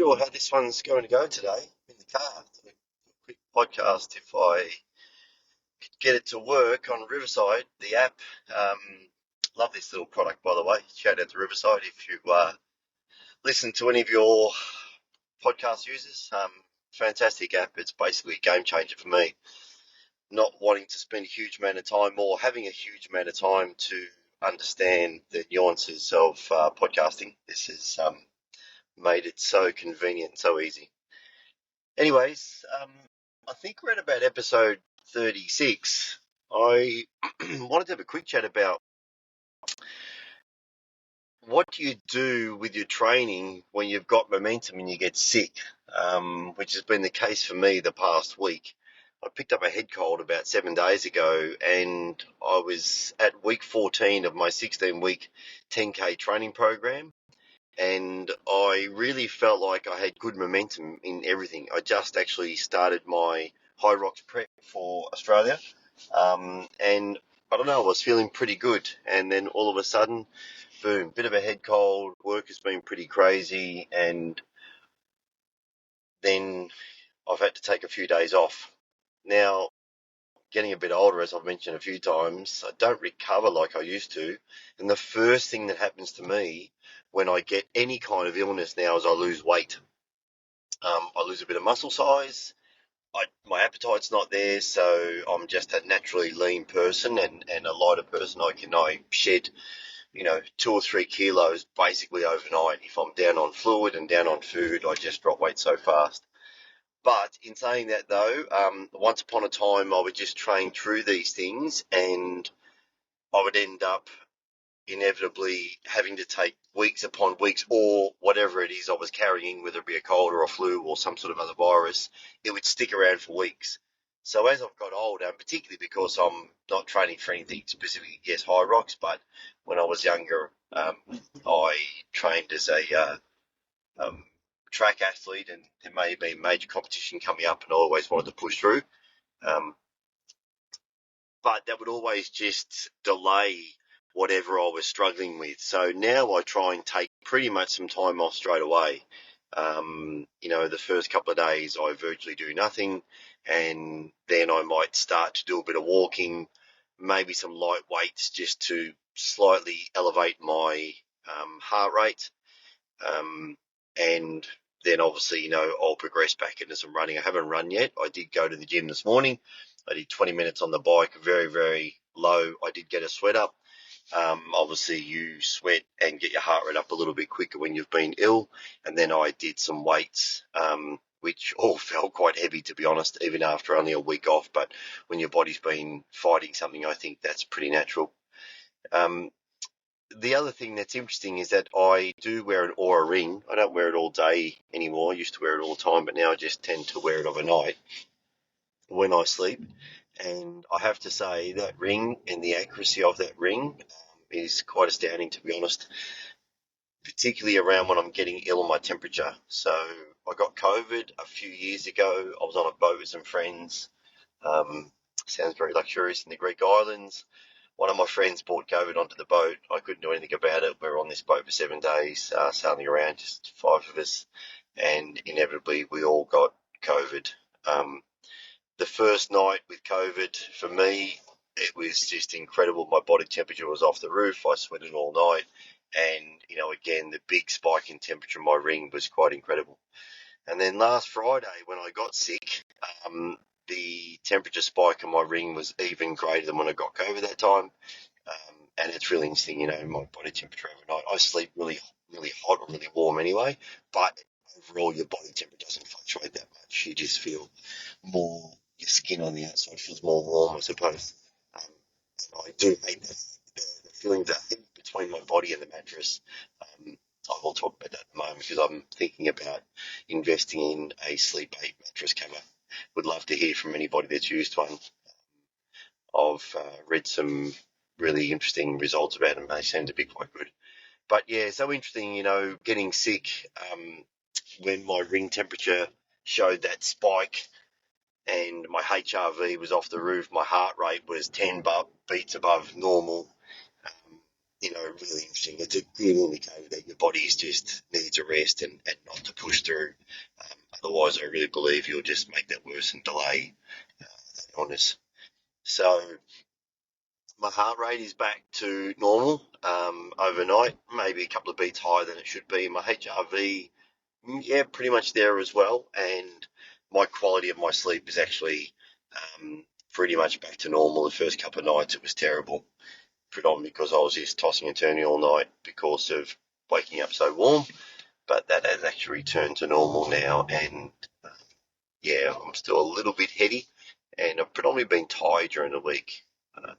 sure how this one's going to go today in the car. A quick podcast if I could get it to work on Riverside, the app. Um, Love this little product, by the way. Shout out to Riverside if you listen to any of your podcast users. Fantastic app. It's basically a game changer for me. Not wanting to spend a huge amount of time or having a huge amount of time to understand the nuances of podcasting. This has made it so convenient, so easy. Anyways, I think we're at about episode 36. I wanted to have a quick chat about what do you do with your training when you've got momentum and you get sick, which has been the case for me the past week. I picked up a head cold about 7 days ago, and I was at week 14 of my 16-week 10K training program. And I really felt like I had good momentum in everything. I just actually started my high rocks prep for Australia, and I don't know, I was feeling pretty good. And then all of a sudden, boom, bit of a head cold. Work has been pretty crazy, and then I've had to take a few days off. Now, getting a bit older, as I've mentioned a few times, I don't recover like I used to. And the first thing that happens to me when I get any kind of illness now is I lose weight. I lose a bit of muscle size. My appetite's not there, so I'm just a naturally lean person and a lighter person. I shed, 2 or 3 kilos basically overnight. If I'm down on fluid and down on food, I just drop weight so fast. But in saying that, though, once upon a time, I would just train through these things, and I would end up inevitably having to take weeks upon weeks, or whatever it is I was carrying, whether it be a cold or a flu or some sort of other virus, it would stick around for weeks. So as I've got older, and particularly because I'm not training for anything specifically, yes, high rocks, but when I was younger, I trained as a track athlete, and there may be a major competition coming up, and I always wanted to push through. Um, but that would always just delay whatever I was struggling with. So now I try and take pretty much some time off straight away. The first couple of days I virtually do nothing, and then I might start to do a bit of walking, maybe some light weights just to slightly elevate my heart rate. And then obviously, I'll progress back into some running. I haven't run yet. I did go to the gym this morning. I did 20 minutes on the bike, very, very low. I did get a sweat up. Obviously, you sweat and get your heart rate up a little bit quicker when you've been ill. And then I did some weights, which all felt quite heavy, to be honest, even after only a week off. But when your body's been fighting something, I think that's pretty natural. The other thing that's interesting is that I do wear an Oura ring. I don't wear it all day anymore. I used to wear it all the time, but now I just tend to wear it overnight when I sleep. And I have to say that ring and the accuracy of that ring is quite astounding, to be honest, particularly around when I'm getting ill on my temperature. So I got COVID a few years ago. I was on a boat with some friends. Sounds very luxurious in the Greek islands. One of my friends brought COVID onto the boat. I couldn't do anything about it. We were on this boat for 7 days, sailing around, just 5 of us, and inevitably we all got COVID. The first night with COVID, for me, it was just incredible. My body temperature was off the roof. I sweated all night. And, again, the big spike in temperature in my ring was quite incredible. And then last Friday, when I got sick, the temperature spike in my ring was even greater than when I got COVID that time. And it's really interesting, my body temperature overnight. I sleep really, really hot or really warm anyway, but overall your body temperature doesn't fluctuate that much. You just feel more, your skin on the outside feels more warm, I suppose. And I do hate that, the feeling that between my body and the mattress. I will talk about that in a moment because I'm thinking about investing in a Sleep 8 mattress cover. Would love to hear from anybody that's used one. I've read some really interesting results about them. They seem to be quite good. But yeah, so interesting, getting sick when my ring temperature showed that spike and my HRV was off the roof. My heart rate was 10 beats above normal. really interesting. It's a good indicator that your body just needs a rest and not to push through. Otherwise, I really believe you'll just make that worse and delay that illness. So my heart rate is back to normal overnight, maybe a couple of beats higher than it should be. My HRV, yeah, pretty much there as well. And my quality of my sleep is actually pretty much back to normal. The first couple of nights it was terrible, predominantly because I was just tossing and turning all night because of waking up so warm. But that has actually returned to normal now, and yeah, I'm still a little bit heady, and I've predominantly been tired during the week. Uh,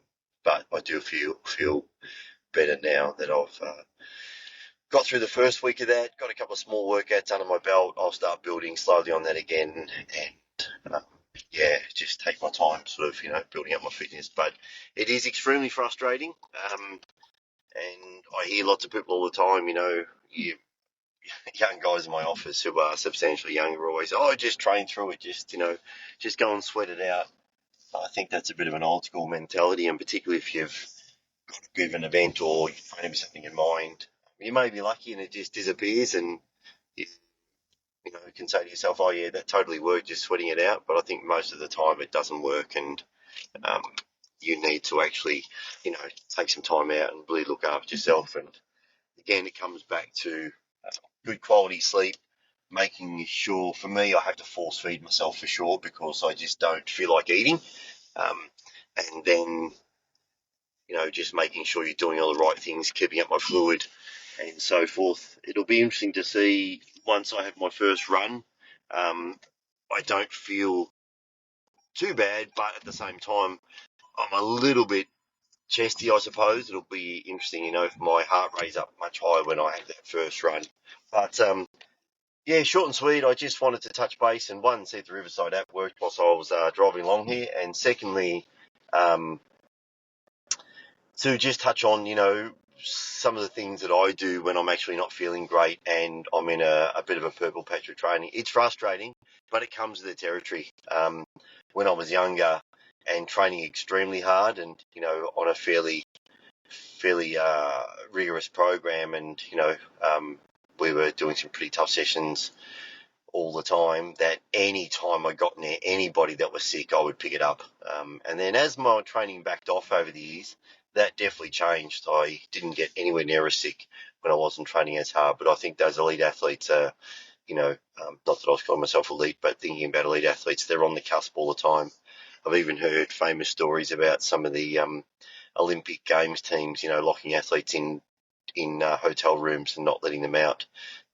but I do feel better now that I've got through the first week of that. Got a couple of small workouts under my belt. I'll start building slowly on that again, and yeah, just take my time, sort of, building up my fitness. But it is extremely frustrating, and I hear lots of people all the time. Young guys in my office who are substantially younger are always, just train through it, just go and sweat it out. I think that's a bit of an old school mentality, and particularly if you've got a good of an event or you're training with something in mind, you may be lucky and it just disappears, and you can say to yourself, oh yeah, that totally worked, just sweating it out. But I think most of the time it doesn't work, and um, you need to actually, take some time out and really look after yourself. And again, it comes back to good quality sleep, making sure, for me, I have to force feed myself for sure because I just don't feel like eating. Um, and then, just making sure you're doing all the right things, keeping up my fluid and so forth. It'll be interesting to see once I have my first run. I don't feel too bad, but at the same time, I'm a little bit chesty, I suppose. It'll be interesting, if my heart rate's up much higher when I have that first run. But yeah, short and sweet. I just wanted to touch base, and one, see if the Riverside app worked whilst I was driving along here, and secondly, um, to just touch on, some of the things that I do when I'm actually not feeling great and I'm in a bit of a purple patch of training. It's frustrating, but it comes with the territory. When I was younger and training extremely hard and, on a fairly rigorous program, and, we were doing some pretty tough sessions all the time, that any time I got near anybody that was sick, I would pick it up. And then as my training backed off over the years, that definitely changed. I didn't get anywhere near as sick when I wasn't training as hard. But I think those elite athletes are, not that I was calling myself elite, but thinking about elite athletes, they're on the cusp all the time. I've even heard famous stories about some of the Olympic Games teams, locking athletes in hotel rooms and not letting them out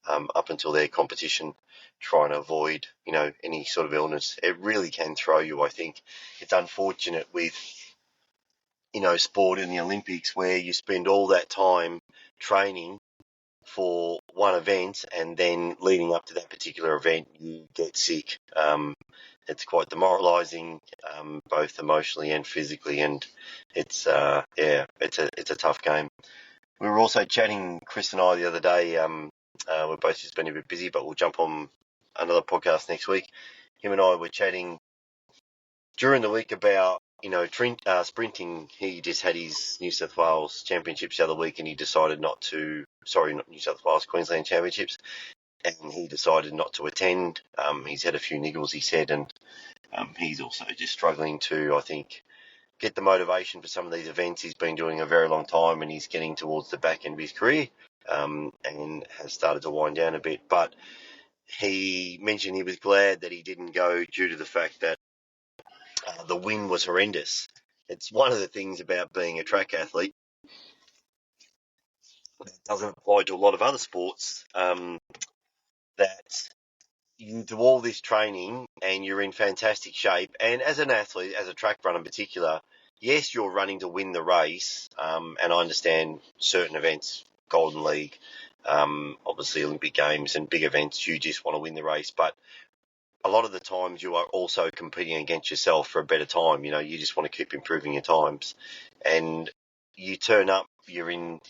up until their competition, trying to avoid, any sort of illness. It really can throw you, I think. It's unfortunate with, sport in the Olympics where you spend all that time training for one event and then leading up to that particular event, you get sick. It's quite demoralising, both emotionally and physically, and it's it's a tough game. We were also chatting, Chris and I, the other day. We're both just been a bit busy, but we'll jump on another podcast next week. Him and I were chatting during the week about, sprinting. He just had his New South Wales Championships the other week, and he decided not New South Wales, Queensland Championships, and he decided not to attend. He's had a few niggles, he said, and he's also just struggling to, I think, get the motivation for some of these events. He's been doing a very long time, and he's getting towards the back end of his career, and has started to wind down a bit. But he mentioned he was glad that he didn't go due to the fact that the wind was horrendous. It's one of the things about being a track athlete that doesn't apply to a lot of other sports, that you do all this training and you're in fantastic shape. And as an athlete, as a track runner in particular, yes, you're running to win the race. And I understand certain events, Golden League, obviously Olympic Games and big events, you just want to win the race. But a lot of the times you are also competing against yourself for a better time. You just want to keep improving your times. And you turn up, you're in,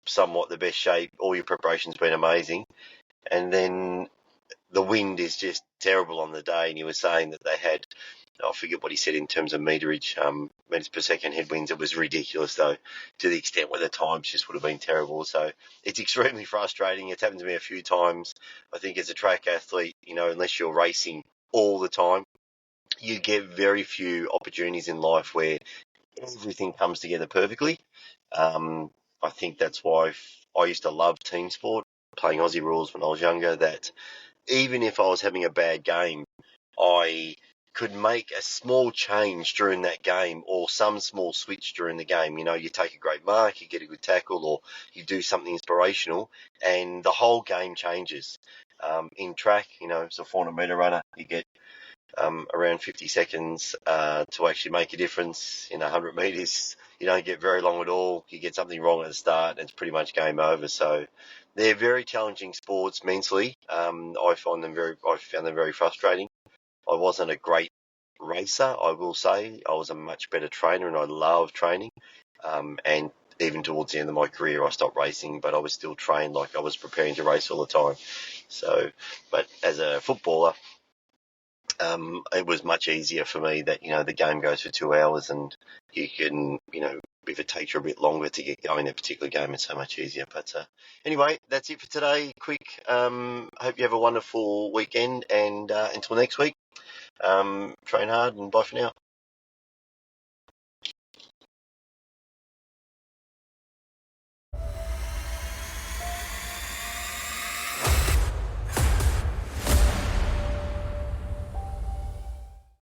somewhat the best shape. All your preparation's been amazing. And then the wind is just terrible on the day, and you were saying that they had I forget what he said in terms of meterage, meters per second headwinds. It was ridiculous, though, to the extent where the times just would have been terrible. So it's extremely frustrating. It's happened to me a few times. I think as a track athlete, unless you're racing all the time, you get very few opportunities in life where everything comes together perfectly. I think that's why I used to love team sport, playing Aussie rules when I was younger, that even if I was having a bad game, I could make a small change during that game or some small switch during the game. You take a great mark, you get a good tackle, or you do something inspirational, and the whole game changes. In track, as a 400-meter runner, you get around 50 seconds to actually make a difference. In 100 metres, you don't get very long at all. You get something wrong at the start, and it's pretty much game over. So they're very challenging sports mentally. I found them very frustrating. I wasn't a great racer, I will say. I was a much better trainer, and I love training. And even towards the end of my career, I stopped racing, but I was still trained like I was preparing to race all the time. So, but as a footballer, it was much easier for me that, the game goes for 2 hours and you can, if it takes you a bit longer to get going, that particular game, it's so much easier. But anyway, that's it for today. Quick. Hope you have a wonderful weekend, and until next week, train hard and bye for now.